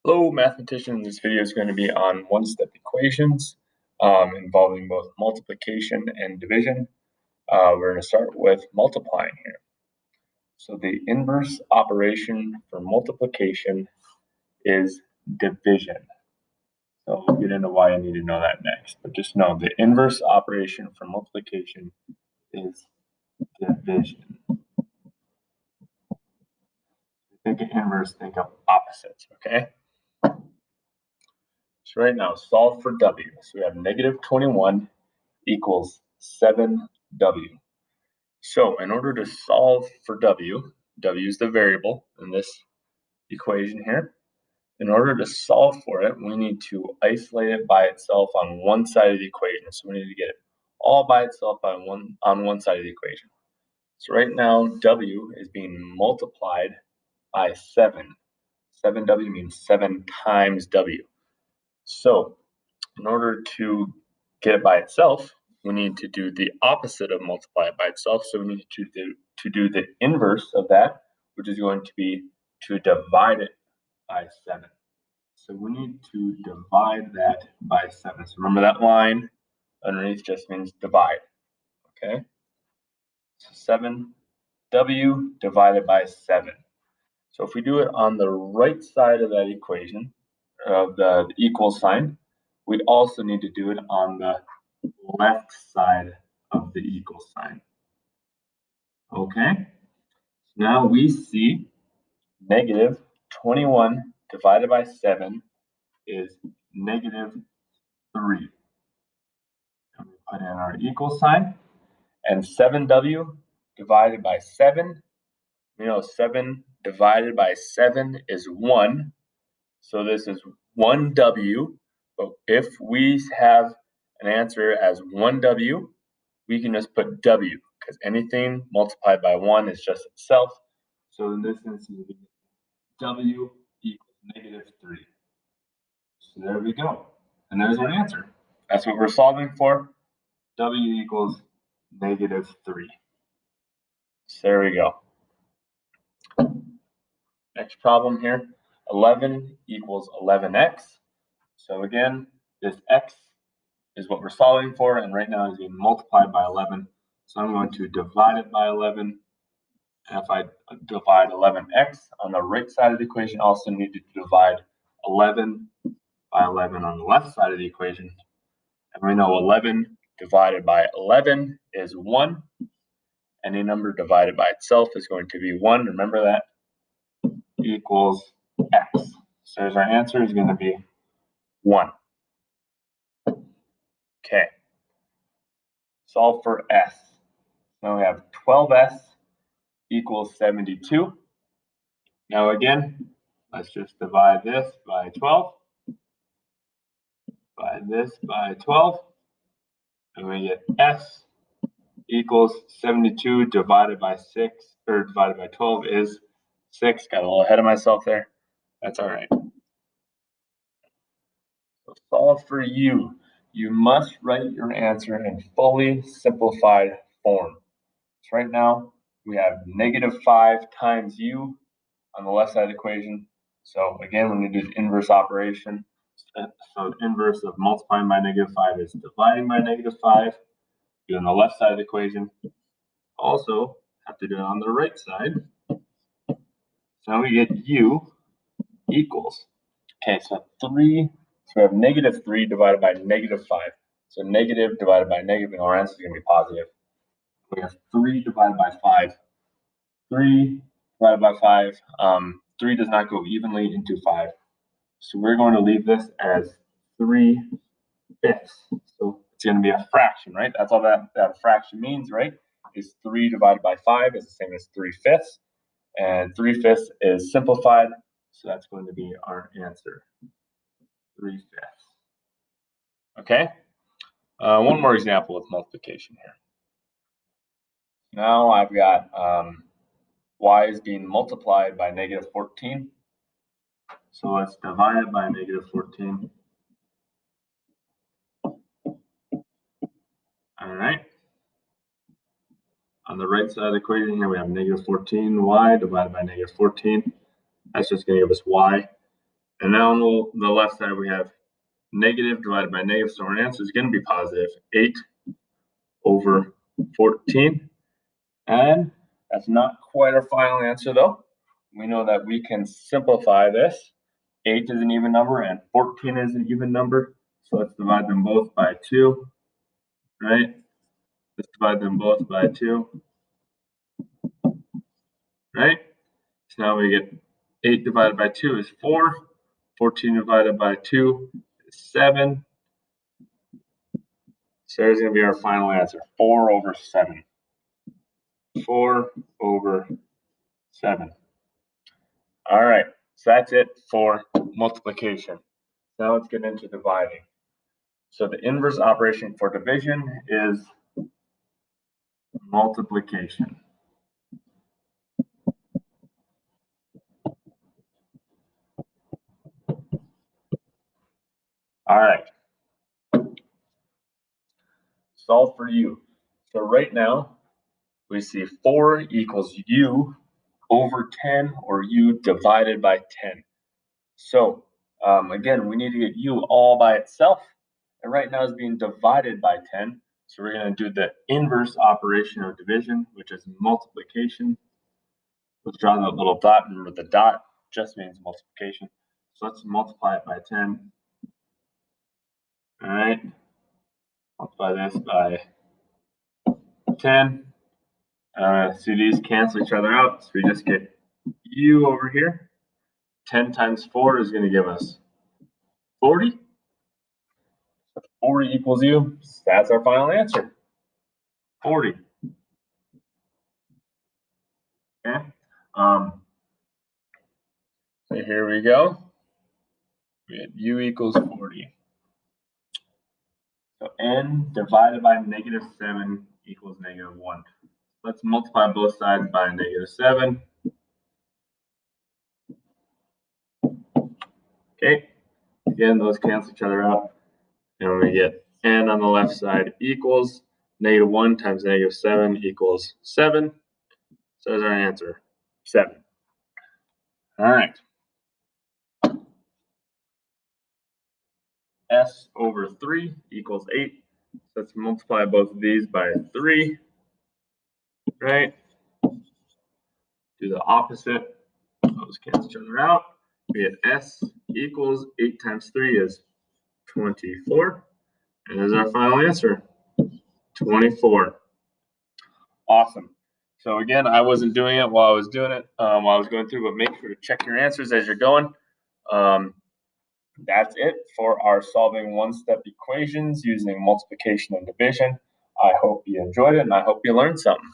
Hello, mathematicians. This video is going to be on one-step equations involving both multiplication and division. We're going to start with multiplying here. So the inverse operation for multiplication is division. So we'll get into why you need to know that next. But just know the inverse operation for multiplication is division. Think of inverse, think of opposites, okay? So right now, solve for W. So we have negative 21 equals 7W. So in order to solve for W, W is the variable in this equation here. In order to solve for it, we need to isolate it by itself on one side of the equation. So we need to get it all by itself on one side of the equation. So right now, W is being multiplied by 7. 7W means 7 times W. So in order to get it by itself, we need to do the opposite of multiply it by itself. So we need to do the inverse of that, which is going to be to divide it by 7. So we need to divide that by 7. So remember that line underneath just means divide. Okay? So 7W divided by 7. So if we do it on the right side of that equation, of the equal sign, we also need to do it on the left side of the equal sign. Okay, now we see negative 21 divided by 7 is negative 3. And we put in our equal sign, and 7W divided by 7, 7 divided by 7 is 1. So this is 1W, but if we have an answer as 1W, we can just put W, because anything multiplied by 1 is just itself. So in this instance, W equals negative 3. So there we go. And there's our answer. That's what we're solving for. W equals negative 3. So there we go. Next problem here. 11 equals 11x. So again, this x is what we're solving for, and right now is being multiplied by 11. So I'm going to divide it by 11. And if I divide 11x on the right side of the equation, I also need to divide 11 by 11 on the left side of the equation. And we know 11 divided by 11 is 1. Any number divided by itself is going to be 1. Remember that. Equals x. So our answer is going to be 1. Okay. Solve for s. Now we have 12s equals 72. Now again, let's just divide this by 12. Divide this by 12. And we get s equals 72 divided by 6, or divided by 12 is 6. Got a little ahead of myself there. That's all right. So solve for u. You must write your answer in fully simplified form. So right now, we have negative 5 times u on the left side of the equation. So again, when we do the inverse operation, so the inverse of multiplying by negative 5 is dividing by negative 5. Do it on the left side of the equation. Also, have to do it on the right side. So now we get u equals. Okay, so 3. So we have negative 3 divided by negative 5. So negative divided by negative, and our answer is going to be positive. We have 3 divided by 5. 3 divided by 5. 3 does not go evenly into 5. So we're going to leave this as 3/5. So it's going to be a fraction, right? That's all that fraction means, right? Is 3 divided by 5 is the same as 3/5. And 3/5 is simplified. So that's going to be our answer. 3/5. Okay? One more example with multiplication here. Now I've got y is being multiplied by negative 14. So let's divide it by negative 14. All right. On the right side of the equation here, we have negative 14y divided by negative 14. That's just going to give us y. And now on the left side, we have negative divided by negative, so our answer is going to be positive, 8 over 14. And that's not quite our final answer, though. We know that we can simplify this. 8 is an even number and 14 is an even number. So let's divide them both by 2, right? Let's divide them both by 2, right? So now we get 8 divided by 2 is 4. 14 divided by 2 is 7. So there's going to be our final answer, 4 over 7. 4 over 7. All right, so that's it for multiplication. Now let's get into dividing. So the inverse operation for division is multiplication. All right. Solve for u. So right now, we see 4 equals u over 10 or u divided by 10. So again, we need to get u all by itself. And right now it's being divided by 10. So we're going to do the inverse operation of division, which is multiplication. Let's draw that little dot. Remember, the dot just means multiplication. So let's multiply it by 10. All right. Multiply this by 10. So these cancel each other out. So we just get u over here. 10 times 4 is going to give us 40. 40 equals u. That's our final answer. 40. Okay. So here we go. We have u equals 40. So n divided by negative 7 equals negative 1. Let's multiply both sides by negative 7. Okay. Again, those cancel each other out. And we get n on the left side equals negative 1 times negative 7 equals 7. So there's our answer, 7. All right. S over 3 equals 8. So let's multiply both of these by 3. Right? Do the opposite. Those cancel each other out. We get S equals 8 times 3 is 24. And there's our final answer, 24. Awesome. So again, I wasn't doing it while I was doing it, while I was going through, but make sure to check your answers as you're going. That's it for our solving one-step equations using multiplication and division. I hope you enjoyed it, and I hope you learned something.